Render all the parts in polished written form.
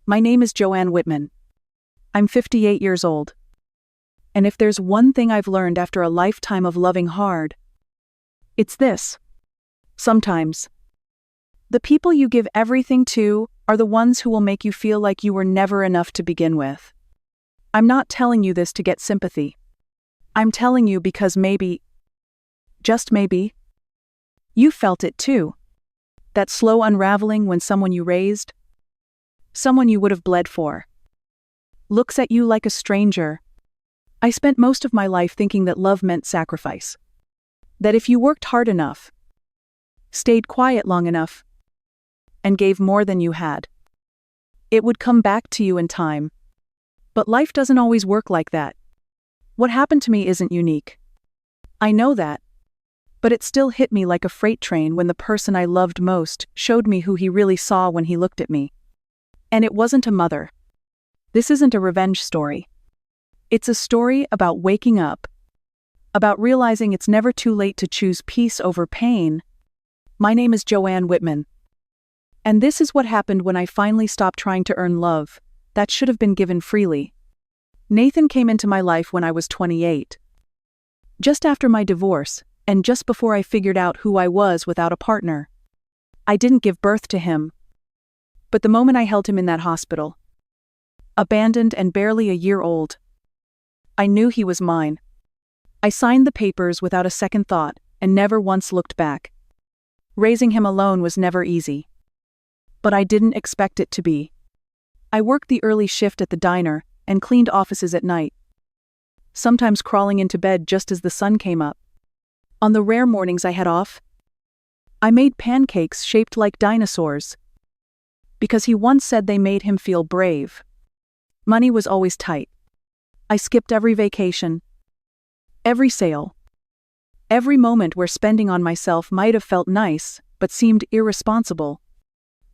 My name is Joanne Whitman. I'm 58 years old. And if there's one thing I've learned after a lifetime of loving hard, it's this. Sometimes, the people you give everything to are the ones who will make you feel like you were never enough to begin with. I'm not telling you this to get sympathy. I'm telling you because maybe, just maybe, you felt it too. That slow unraveling when someone you raised, someone you would have bled for, looks at you like a stranger. I spent most of my life thinking that love meant sacrifice. That if you worked hard enough, stayed quiet long enough, and gave more than you had, it would come back to you in time. But life doesn't always work like that. What happened to me isn't unique. I know that. But it still hit me like a freight train when the person I loved most showed me who he really saw when he looked at me. And it wasn't a mother. This isn't a revenge story. It's a story about waking up, about realizing it's never too late to choose peace over pain. My name is Joanne Whitman. And this is what happened when I finally stopped trying to earn love that should have been given freely. Nathan came into my life when I was 28. Just after my divorce, and just before I figured out who I was without a partner. I didn't give birth to him. But the moment I held him in that hospital, abandoned and barely a year old, I knew he was mine. I signed the papers without a second thought and never once looked back. Raising him alone was never easy. But I didn't expect it to be. I worked the early shift at the diner and cleaned offices at night, sometimes crawling into bed just as the sun came up. On the rare mornings I had off, I made pancakes shaped like dinosaurs, because he once said they made him feel brave. Money was always tight. I skipped every vacation, every sale, every moment where spending on myself might have felt nice, but seemed irresponsible.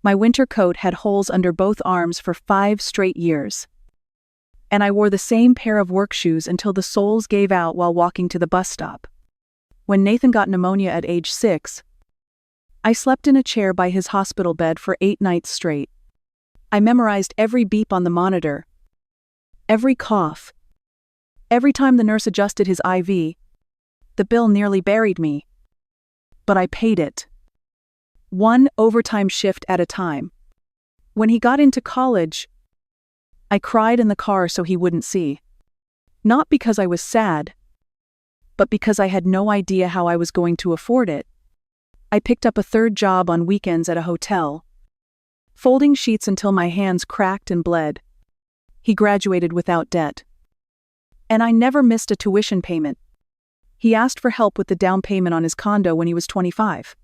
My winter coat had holes under both arms for 5 straight years. And I wore the same pair of work shoes until the soles gave out while walking to the bus stop. When Nathan got pneumonia at age 6, I slept in a chair by his hospital bed for 8 nights straight. I memorized every beep on the monitor, every cough, every time the nurse adjusted his IV. The bill nearly buried me. But I paid it. One overtime shift at a time. When he got into college, I cried in the car so he wouldn't see. Not because I was sad, but because I had no idea how I was going to afford it. I picked up a third job on weekends at a hotel, folding sheets until my hands cracked and bled. He graduated without debt. And I never missed a tuition payment. He asked for help with the down payment on his condo when he was 25.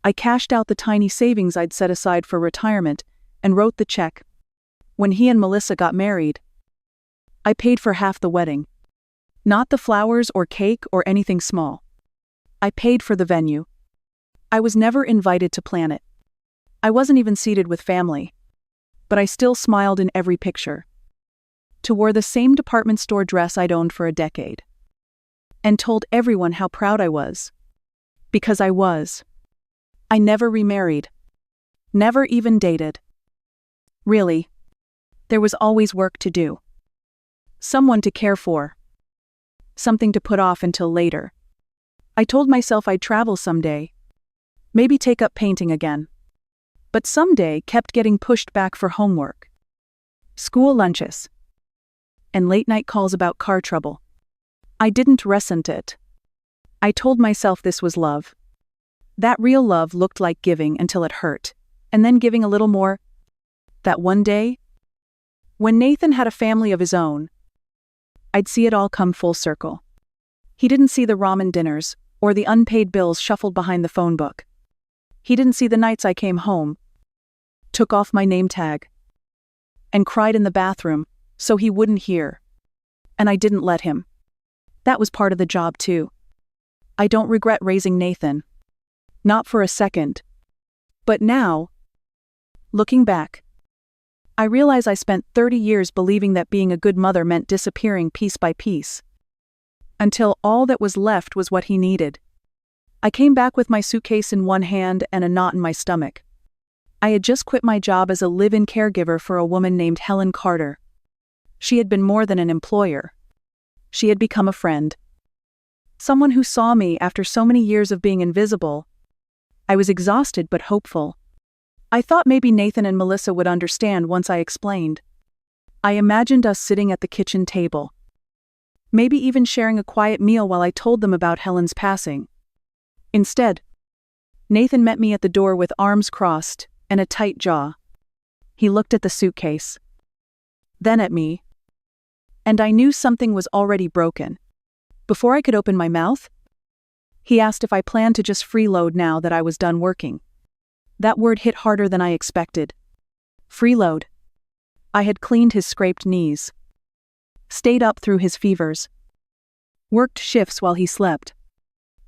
I cashed out the tiny savings I'd set aside for retirement and wrote the check. When he and Melissa got married, I paid for half the wedding. Not the flowers or cake or anything small. I paid for the venue. I was never invited to plan it. I wasn't even seated with family. But I still smiled in every picture. To wear the same department store dress I'd owned for a decade. And told everyone how proud I was. Because I was. I never remarried. Never even dated. Really. There was always work to do. Someone to care for. Something to put off until later. I told myself I'd travel someday. Maybe take up painting again. But someday kept getting pushed back for homework, school lunches, and late-night calls about car trouble. I didn't resent it. I told myself this was love. That real love looked like giving until it hurt, and then giving a little more. That one day, when Nathan had a family of his own, I'd see it all come full circle. He didn't see the ramen dinners, or the unpaid bills shuffled behind the phone book. He didn't see the nights I came home, took off my name tag, and cried in the bathroom so he wouldn't hear. And I didn't let him. That was part of the job too. I don't regret raising Nathan. Not for a second. But now, looking back, I realize I spent 30 years believing that being a good mother meant disappearing piece by piece. Until all that was left was what he needed. I came back with my suitcase in one hand and a knot in my stomach. I had just quit my job as a live-in caregiver for a woman named Helen Carter. She had been more than an employer. She had become a friend. Someone who saw me after so many years of being invisible. I was exhausted but hopeful. I thought maybe Nathan and Melissa would understand once I explained. I imagined us sitting at the kitchen table. Maybe even sharing a quiet meal while I told them about Helen's passing. Instead, Nathan met me at the door with arms crossed and a tight jaw. He looked at the suitcase. Then at me. And I knew something was already broken. Before I could open my mouth, he asked if I planned to just freeload now that I was done working. That word hit harder than I expected. Freeload. I had cleaned his scraped knees. Stayed up through his fevers. Worked shifts while he slept.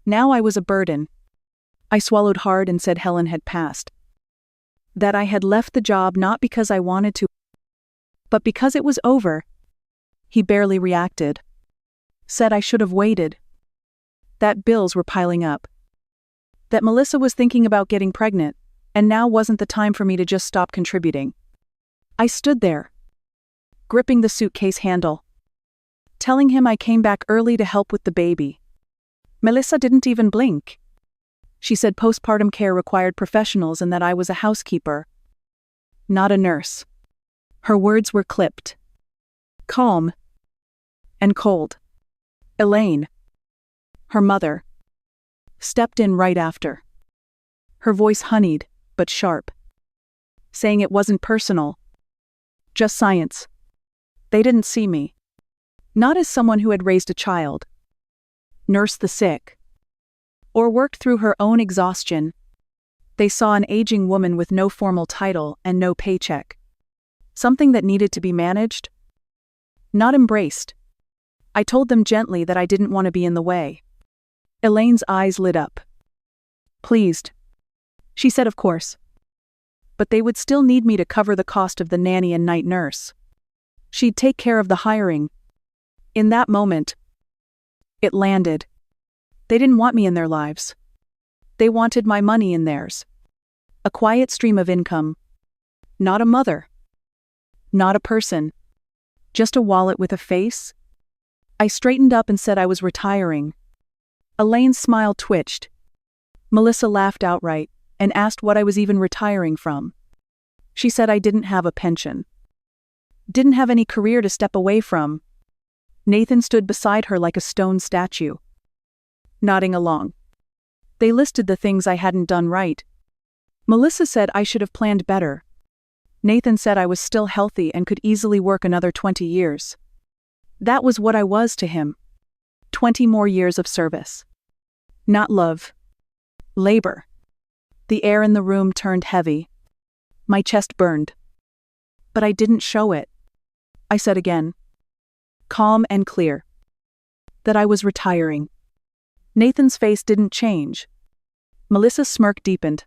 Now I was a burden. I swallowed hard and said Helen had passed. That I had left the job not because I wanted to, but because it was over. He barely reacted. Said I should have waited. That bills were piling up. That Melissa was thinking about getting pregnant, and now wasn't the time for me to just stop contributing. I stood there, gripping the suitcase handle, telling him I came back early to help with the baby. Melissa didn't even blink. She said postpartum care required professionals and that I was a housekeeper, not a nurse. Her words were clipped, calm, and cold. Elaine, her mother, stepped in right after. Her voice honeyed, but sharp, saying it wasn't personal, just science. They didn't see me. Not as someone who had raised a child, nursed the sick, or worked through her own exhaustion. They saw an aging woman with no formal title and no paycheck. Something that needed to be managed, not embraced. I told them gently that I didn't want to be in the way. Elaine's eyes lit up. Pleased. She said of course. But they would still need me to cover the cost of the nanny and night nurse. She'd take care of the hiring. In that moment, it landed. They didn't want me in their lives. They wanted my money in theirs. A quiet stream of income. Not a mother. Not a person. Just a wallet with a face. I straightened up and said I was retiring. Elaine's smile twitched. Melissa laughed outright and asked what I was even retiring from. She said I didn't have a pension. Didn't have any career to step away from. Nathan stood beside her like a stone statue, nodding along. They listed the things I hadn't done right. Melissa said I should have planned better. Nathan said I was still healthy and could easily work another 20 years. That was what I was to him. 20 more years of service. Not love. Labor. The air in the room turned heavy. My chest burned. But I didn't show it. I said again, calm and clear, that I was retiring. Nathan's face didn't change. Melissa's smirk deepened.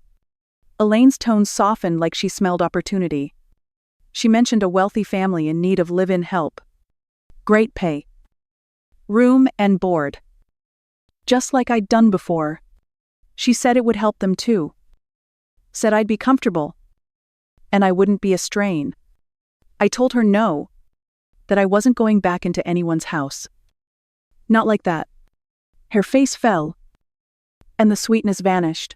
Elaine's tone softened like she smelled opportunity. She mentioned a wealthy family in need of live-in help. Great pay. Room and board. Just like I'd done before. She said it would help them too. Said I'd be comfortable. And I wouldn't be a strain. I told her no. That I wasn't going back into anyone's house. Not like that. Her face fell. And the sweetness vanished.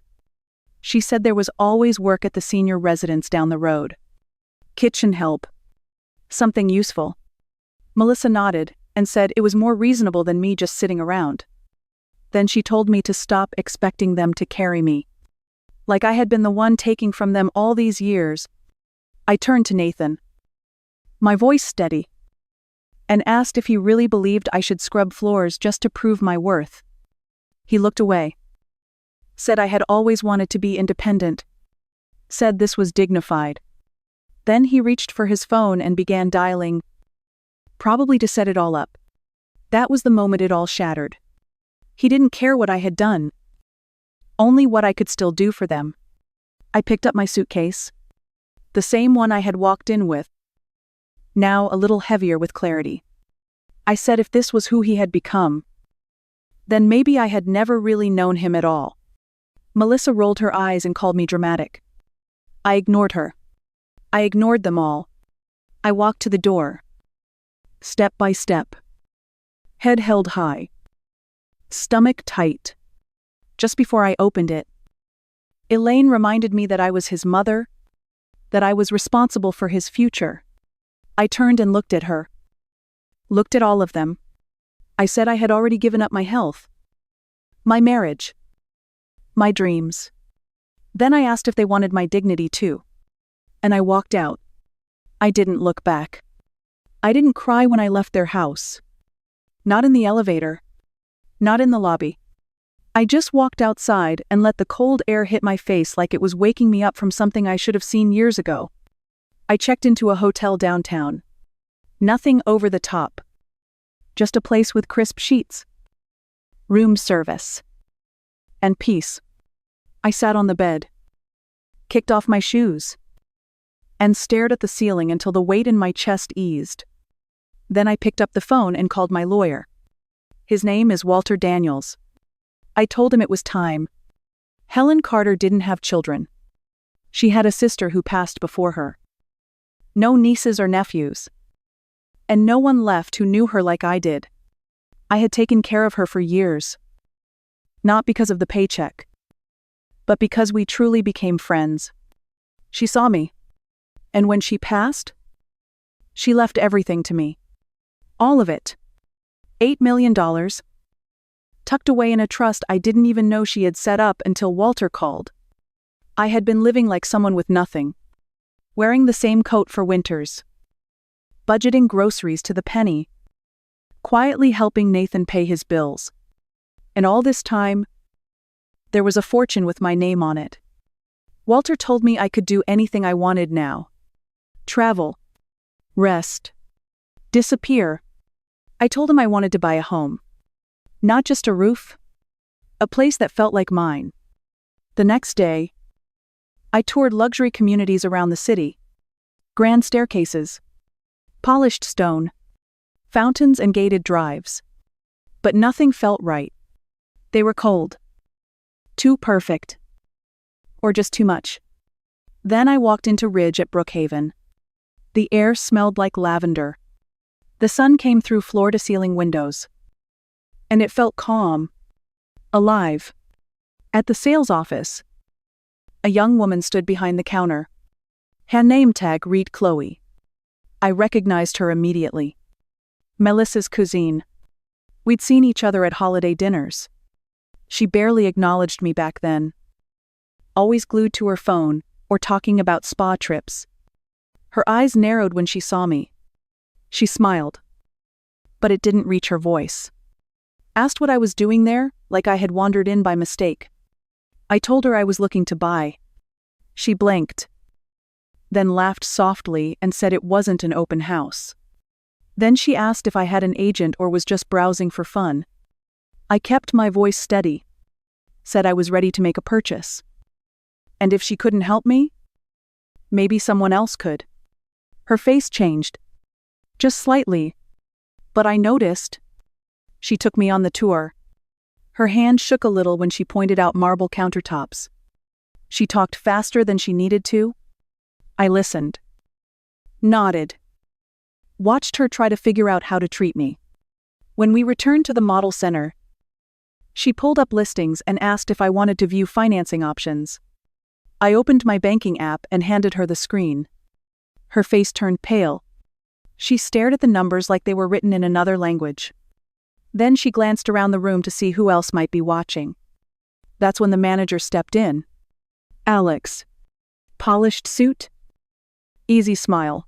She said there was always work at the senior residence down the road. Kitchen help. Something useful. Melissa nodded and said it was more reasonable than me just sitting around. Then she told me to stop expecting them to carry me. Like I had been the one taking from them all these years. I turned to Nathan, my voice steady, and asked if he really believed I should scrub floors just to prove my worth. He looked away. Said I had always wanted to be independent. Said this was dignified. Then he reached for his phone and began dialing, probably to set it all up. That was the moment it all shattered. He didn't care what I had done. Only what I could still do for them. I picked up my suitcase. The same one I had walked in with. Now a little heavier with clarity. I said if this was who he had become, then maybe I had never really known him at all. Melissa rolled her eyes and called me dramatic. I ignored her. I ignored them all. I walked to the door. Step by step. Head held high. Stomach tight. Just before I opened it, Elaine reminded me that I was his mother, that I was responsible for his future. I turned and looked at her. Looked at all of them. I said I had already given up my health, my marriage, my dreams. Then I asked if they wanted my dignity too. And I walked out. I didn't look back. I didn't cry when I left their house. Not in the elevator. Not in the lobby. I just walked outside and let the cold air hit my face like it was waking me up from something I should have seen years ago. I checked into a hotel downtown. Nothing over the top. Just a place with crisp sheets, room service, and peace. I sat on the bed, kicked off my shoes, and stared at the ceiling until the weight in my chest eased. Then I picked up the phone and called my lawyer. His name is Walter Daniels. I told him it was time. Helen Carter didn't have children. She had a sister who passed before her. No nieces or nephews. And no one left who knew her like I did. I had taken care of her for years. Not because of the paycheck, but because we truly became friends. She saw me. And when she passed, she left everything to me. All of it. $8 million. Tucked away in a trust I didn't even know she had set up until Walter called. I had been living like someone with nothing. Wearing the same coat for winters. Budgeting groceries to the penny. Quietly helping Nathan pay his bills. And all this time, there was a fortune with my name on it. Walter told me I could do anything I wanted now. Travel. Rest. Disappear. I told him I wanted to buy a home. Not just a roof. A place that felt like mine. The next day, I toured luxury communities around the city. Grand staircases. Polished stone. Fountains and gated drives. But nothing felt right. They were cold. Too perfect. Or just too much. Then I walked into Ridge at Brookhaven. The air smelled like lavender. The sun came through floor-to-ceiling windows. And it felt calm. Alive. At the sales office, a young woman stood behind the counter. Her name tag read Chloe. I recognized her immediately. Melissa's cousine. We'd seen each other at holiday dinners. She barely acknowledged me back then. Always glued to her phone, or talking about spa trips. Her eyes narrowed when she saw me. She smiled. But it didn't reach her voice. Asked what I was doing there, like I had wandered in by mistake. I told her I was looking to buy. She blinked. Then laughed softly and said it wasn't an open house. Then she asked if I had an agent or was just browsing for fun. I kept my voice steady. Said I was ready to make a purchase. And if she couldn't help me, maybe someone else could. Her face changed. Just slightly. But I noticed. She took me on the tour. Her hand shook a little when she pointed out marble countertops. She talked faster than she needed to. I listened. Nodded. Watched her try to figure out how to treat me. When we returned to the model center, she pulled up listings and asked if I wanted to view financing options. I opened my banking app and handed her the screen. Her face turned pale. She stared at the numbers like they were written in another language. Then she glanced around the room to see who else might be watching. That's when the manager stepped in. Alex. Polished suit? Easy smile.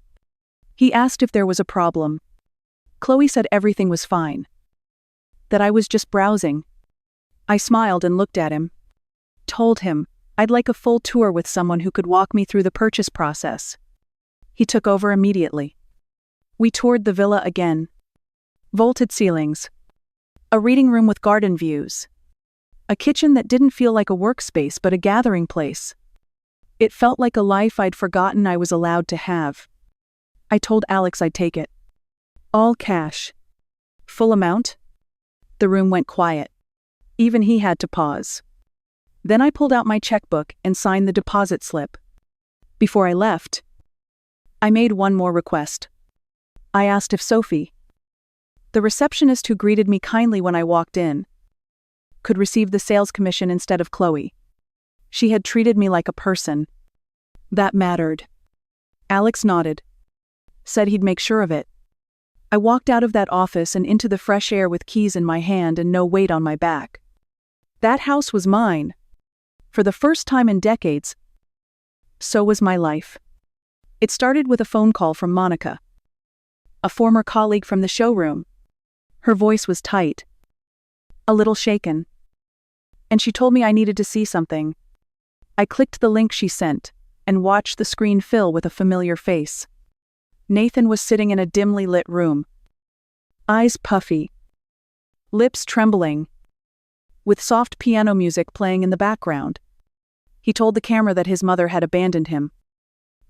He asked if there was a problem. Chloe said everything was fine. That I was just browsing. I smiled and looked at him. Told him I'd like a full tour with someone who could walk me through the purchase process. He took over immediately. We toured the villa again. Vaulted ceilings. A reading room with garden views. A kitchen that didn't feel like a workspace but a gathering place. It felt like a life I'd forgotten I was allowed to have. I told Alex I'd take it. All cash. Full amount? The room went quiet. Even he had to pause. Then I pulled out my checkbook and signed the deposit slip. Before I left, I made one more request. I asked if Sophie, the receptionist who greeted me kindly when I walked in, could receive the sales commission instead of Chloe. She had treated me like a person. That mattered. Alex nodded, said he'd make sure of it. I walked out of that office and into the fresh air with keys in my hand and no weight on my back. That house was mine. For the first time in decades. So was my life. It started with a phone call from Monica, a former colleague from the showroom. Her voice was tight, a little shaken, and she told me I needed to see something. I clicked the link she sent and watched the screen fill with a familiar face. Nathan was sitting in a dimly lit room, eyes puffy, lips trembling, with soft piano music playing in the background. He told the camera that his mother had abandoned him,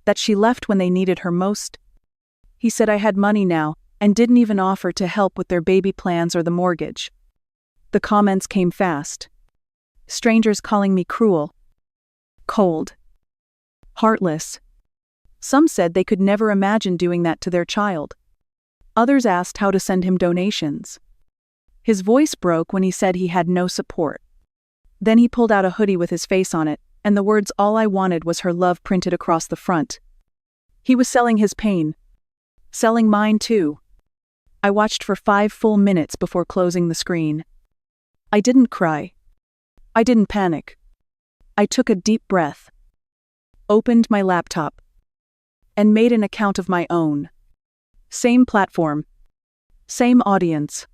that she left when they needed her most. He said I had money now and didn't even offer to help with their baby plans or the mortgage. The comments came fast. Strangers calling me cruel, cold, heartless. Some said they could never imagine doing that to their child. Others asked how to send him donations. His voice broke when he said he had no support. Then he pulled out a hoodie with his face on it, and the words "all I wanted was her love" printed across the front. He was selling his pain. Selling mine too. I watched for 5 full minutes before closing the screen. I didn't cry. I didn't panic. I took a deep breath, opened my laptop, and made an account of my own. Same platform. Same audience.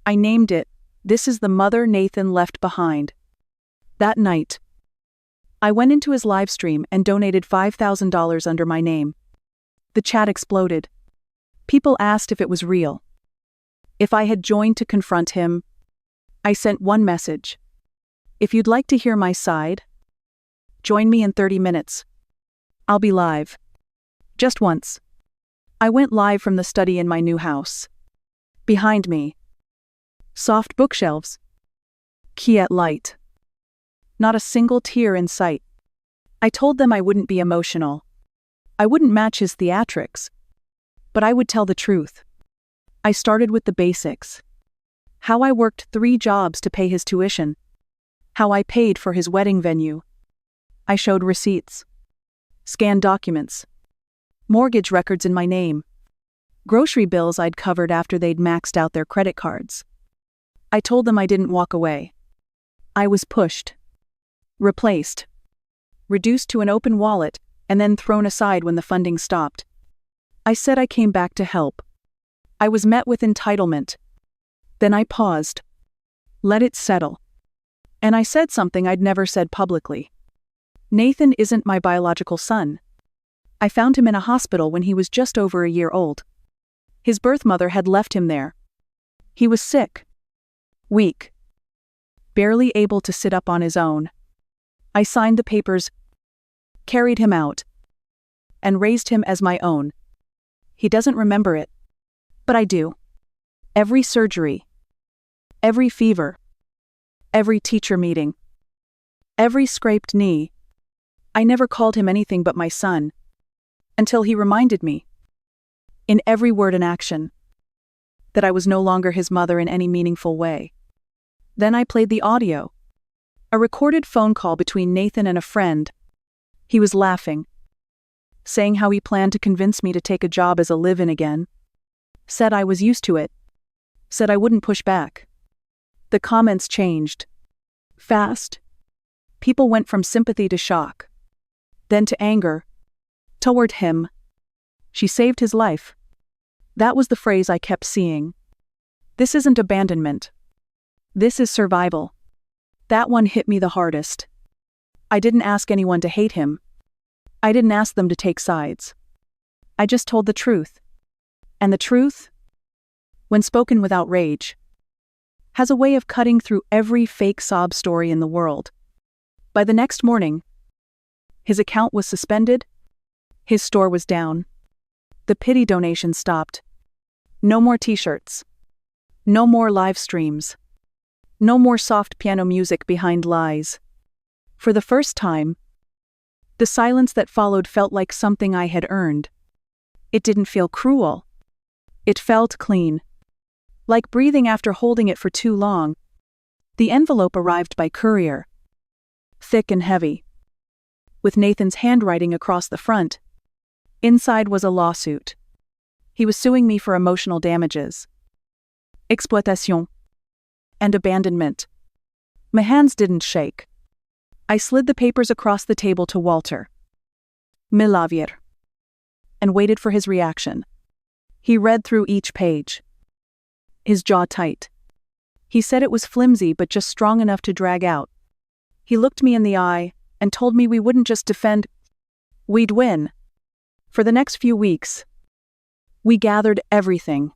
I named it, "This is the Mother Nathan Left Behind." That night, I went into his live stream and donated $5,000 under my name. The chat exploded. People asked if it was real, if I had joined to confront him. I sent one message. If you'd like to hear my side, join me in 30 minutes. I'll be live. Just once. I went live from the study in my new house. Behind me, soft bookshelves, key at light. Not a single tear in sight. I told them I wouldn't be emotional. I wouldn't match his theatrics. But I would tell the truth. I started with the basics. How I worked 3 jobs to pay his tuition. How I paid for his wedding venue. I showed receipts, scanned documents, mortgage records in my name, grocery bills I'd covered after they'd maxed out their credit cards. I told them I didn't walk away. I was pushed, replaced, reduced to an open wallet, and then thrown aside when the funding stopped. I said I came back to help. I was met with entitlement. Then I paused, let it settle. And I said something I'd never said publicly. Nathan isn't my biological son. I found him in a hospital when he was just over a year old. His birth mother had left him there. He was sick, weak, barely able to sit up on his own. I signed the papers, carried him out, and raised him as my own. He doesn't remember it, but I do. Every surgery, every fever, every teacher meeting, every scraped knee. I never called him anything but my son, until he reminded me, in every word and action, that I was no longer his mother in any meaningful way. Then I played the audio, a recorded phone call between Nathan and a friend. He was laughing, saying how he planned to convince me to take a job as a live-in again. Said I was used to it. Said I wouldn't push back. The comments changed. Fast. People went from sympathy to shock. Then to anger. Toward him. She saved his life. That was the phrase I kept seeing. This isn't abandonment. This is survival. That one hit me the hardest. I didn't ask anyone to hate him. I didn't ask them to take sides. I just told the truth. And the truth, when spoken without rage, has a way of cutting through every fake sob story in the world. By the next morning, his account was suspended, his store was down, the pity donations stopped. No more t-shirts. No more live streams. No more soft piano music behind lies. For the first time, The silence that followed felt like something I had earned. It didn't feel cruel. It felt clean. Like breathing after holding it for too long. The envelope arrived by courier. Thick and heavy. With Nathan's handwriting across the front. Inside was a lawsuit. He was suing me for emotional damages. Exploitation. And abandonment. My hands didn't shake. I slid the papers across the table to Walter. Milavier. And waited for his reaction. He read through each page. His jaw tight. He said it was flimsy but just strong enough to drag out. He looked me in the eye and told me we wouldn't just defend, we'd win. For the next few weeks, we gathered everything.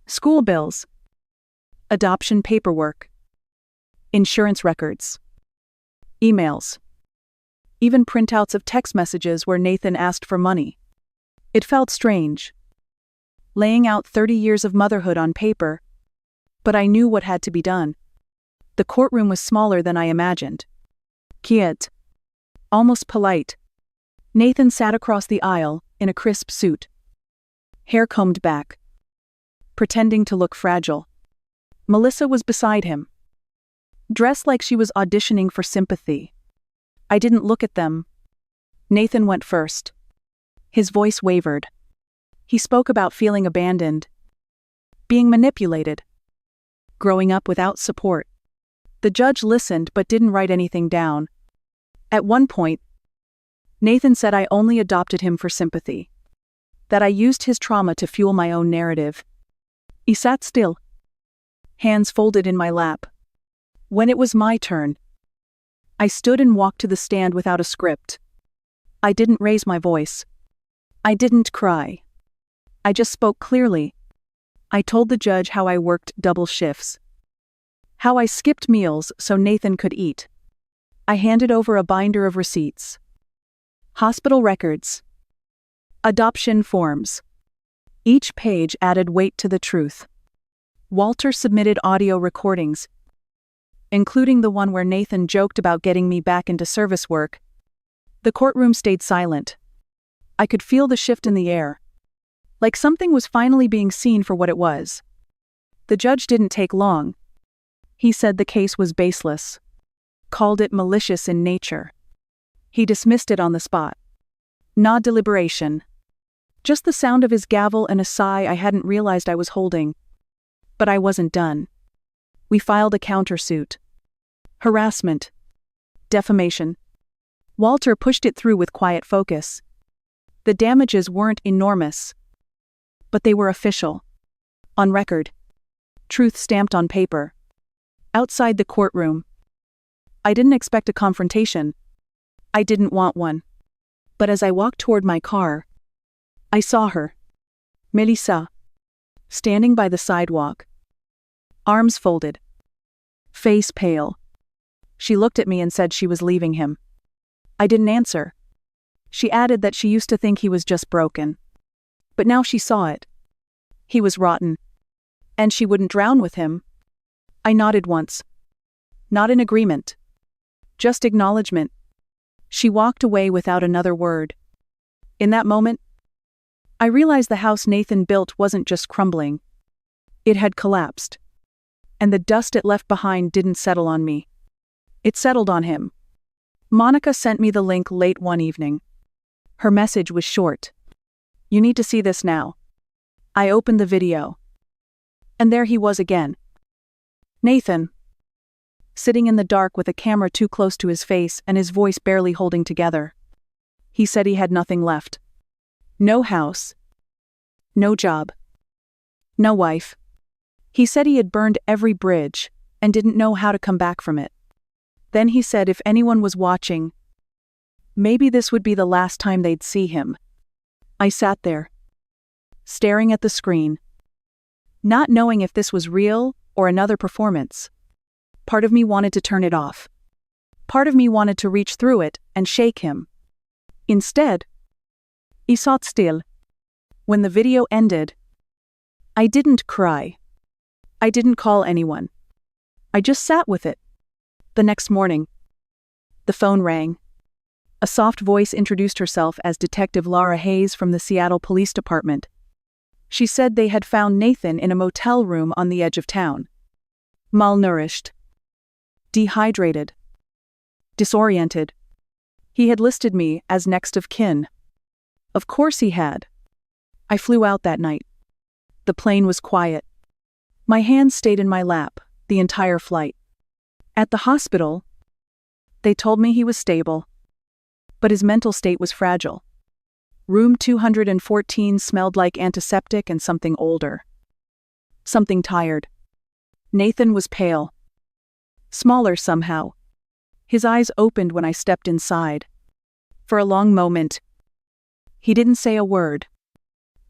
School bills. Adoption paperwork. Insurance records. Emails. Even printouts of text messages where Nathan asked for money. It felt strange. Laying out 30 years of motherhood on paper. But I knew what had to be done. The courtroom was smaller than I imagined. Quiet. Almost polite. Nathan sat across the aisle, in a crisp suit. Hair combed back. Pretending to look fragile. Melissa was beside him. Dressed like she was auditioning for sympathy. I didn't look at them. Nathan went first. His voice wavered. He spoke about feeling abandoned. Being manipulated. Growing up without support. The judge listened but didn't write anything down. At one point, Nathan said I only adopted him for sympathy. That I used his trauma to fuel my own narrative. He sat still. Hands folded in my lap. When it was my turn, I stood and walked to the stand without a script. I didn't raise my voice. I didn't cry. I just spoke clearly. I told the judge how I worked double shifts. How I skipped meals so Nathan could eat. I handed over a binder of receipts. Hospital records. Adoption forms. Each page added weight to the truth. Walter submitted audio recordings, including the one where Nathan joked about getting me back into service work. The courtroom stayed silent. I could feel the shift in the air. Like something was finally being seen for what it was. The judge didn't take long. He said the case was baseless. Called it malicious in nature. He dismissed it on the spot. Not deliberation. Just the sound of his gavel and a sigh I hadn't realized I was holding. But I wasn't done. We filed a countersuit. Harassment. Defamation. Walter pushed it through with quiet focus. The damages weren't enormous. But they were official. On record. Truth stamped on paper. Outside the courtroom. I didn't expect a confrontation. I didn't want one. But as I walked toward my car, I saw her. Melissa. Standing by the sidewalk. Arms folded. Face pale. She looked at me and said she was leaving him. I didn't answer. She added that she used to think he was just broken. But now she saw it. He was rotten. And she wouldn't drown with him. I nodded once. Not in agreement. Just acknowledgement. She walked away without another word. In that moment, I realized the house Nathan built wasn't just crumbling. It had collapsed. And the dust it left behind didn't settle on me. It settled on him. Monica sent me the link late one evening. Her message was short. You need to see this now. I opened the video. And there he was again. Nathan. Sitting in the dark with a camera too close to his face and his voice barely holding together. He said he had nothing left. No house. No job. No wife. He said he had burned every bridge and didn't know how to come back from it. Then he said if anyone was watching, maybe this would be the last time they'd see him. I sat there, staring at the screen, not knowing if this was real or another performance. Part of me wanted to turn it off. Part of me wanted to reach through it and shake him. Instead, he sat still. When the video ended, I didn't cry. I didn't call anyone. I just sat with it. The next morning, the phone rang. A soft voice introduced herself as Detective Laura Hayes from the Seattle Police Department. She said they had found Nathan in a motel room on the edge of town. Malnourished. Dehydrated. Disoriented. He had listed me as next of kin. Of course he had. I flew out that night. The plane was quiet. My hands stayed in my lap the entire flight. At the hospital, they told me he was stable, but his mental state was fragile. Room 214 smelled like antiseptic and something older. Something tired. Nathan was pale. Smaller somehow. His eyes opened when I stepped inside. For a long moment, he didn't say a word.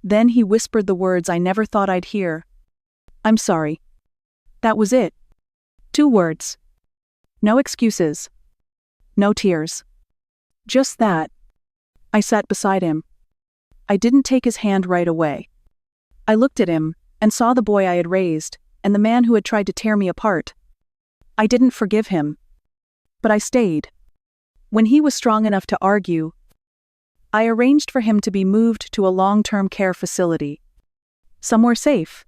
Then he whispered the words I never thought I'd hear. "I'm sorry." That was it. 2 words. No excuses. No tears. Just that. I sat beside him. I didn't take his hand right away. I looked at him and saw the boy I had raised and the man who had tried to tear me apart. I didn't forgive him. But I stayed. When he was strong enough to argue, I arranged for him to be moved to a long-term care facility. Somewhere safe.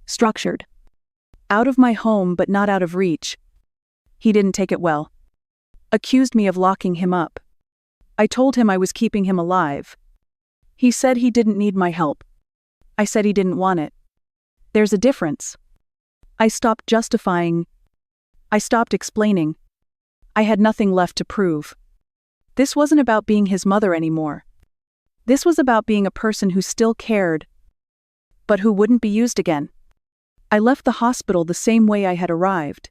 Structured. Out of my home but not out of reach. He didn't take it well. Accused me of locking him up. I told him I was keeping him alive. He said he didn't need my help. I said he didn't want it. There's a difference. I stopped justifying. I stopped explaining. I had nothing left to prove. This wasn't about being his mother anymore. This was about being a person who still cared, but who wouldn't be used again. I left the hospital the same way I had arrived.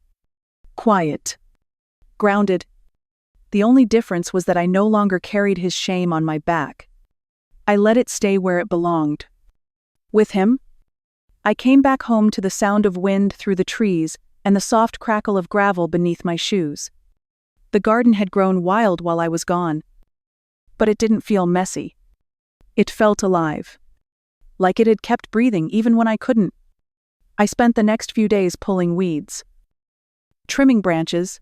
Quiet. Grounded. The only difference was that I no longer carried his shame on my back. I let it stay where it belonged. With him, I came back home to the sound of wind through the trees and the soft crackle of gravel beneath my shoes. The garden had grown wild while I was gone. But it didn't feel messy. It felt alive. Like it had kept breathing even when I couldn't. I spent the next few days pulling weeds, trimming branches,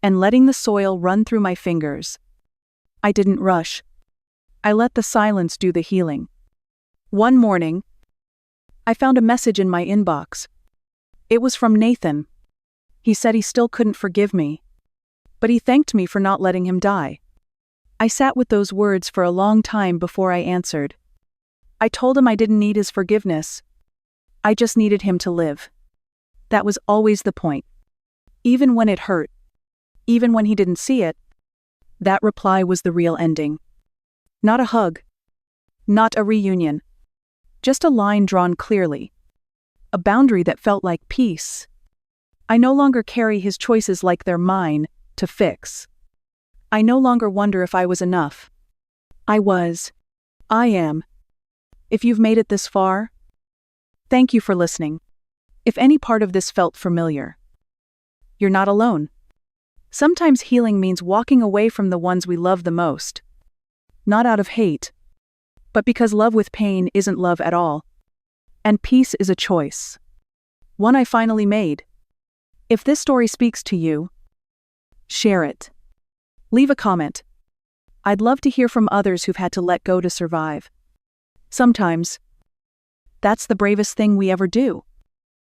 and letting the soil run through my fingers. I didn't rush. I let the silence do the healing. One morning, I found a message in my inbox. It was from Nathan. He said he still couldn't forgive me, but he thanked me for not letting him die. I sat with those words for a long time before I answered. I told him I didn't need his forgiveness. I just needed him to live. That was always the point. Even when it hurt, even when he didn't see it, that reply was the real ending. Not a hug. Not a reunion. Just a line drawn clearly. A boundary that felt like peace. I no longer carry his choices like they're mine to fix. I no longer wonder if I was enough. I was. I am. If you've made it this far, thank you for listening. If any part of this felt familiar, you're not alone. Sometimes healing means walking away from the ones we love the most. Not out of hate, but because love with pain isn't love at all. And peace is a choice. One I finally made. If this story speaks to you, share it. Leave a comment. I'd love to hear from others who've had to let go to survive. Sometimes, that's the bravest thing we ever do.